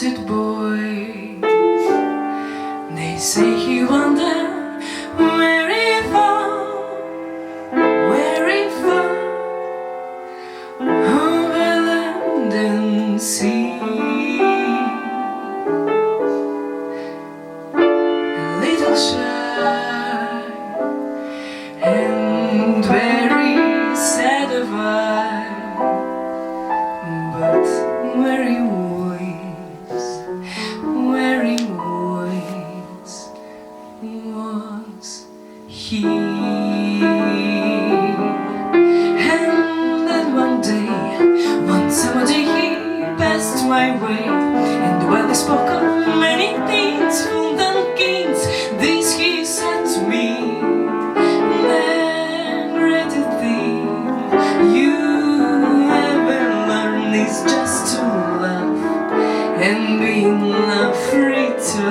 enchanted boy. They say he wandered very far over land and sea. A little shy and very sad of eye, but very wise was he. And then one summer day, he passed my way, and while he spoke of many things, food and kings, this he said to me: the greatest thing you ever learn is just to love and be in love free to.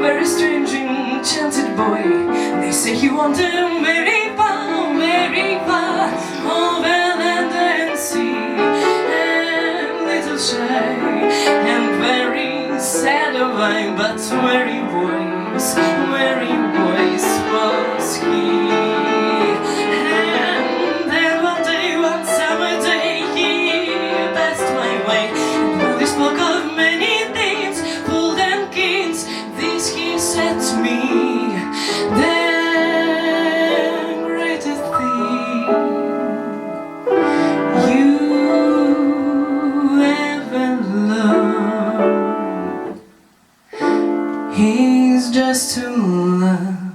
Very strange, enchanted boy. They say he wandered very far over land and sea, and little shy and very sad of eye, but very wise was he. And then one summer day, he passed my way, and while he spoke of many things, food and kings, this he said to me: the greatest thing you ever loved is just to love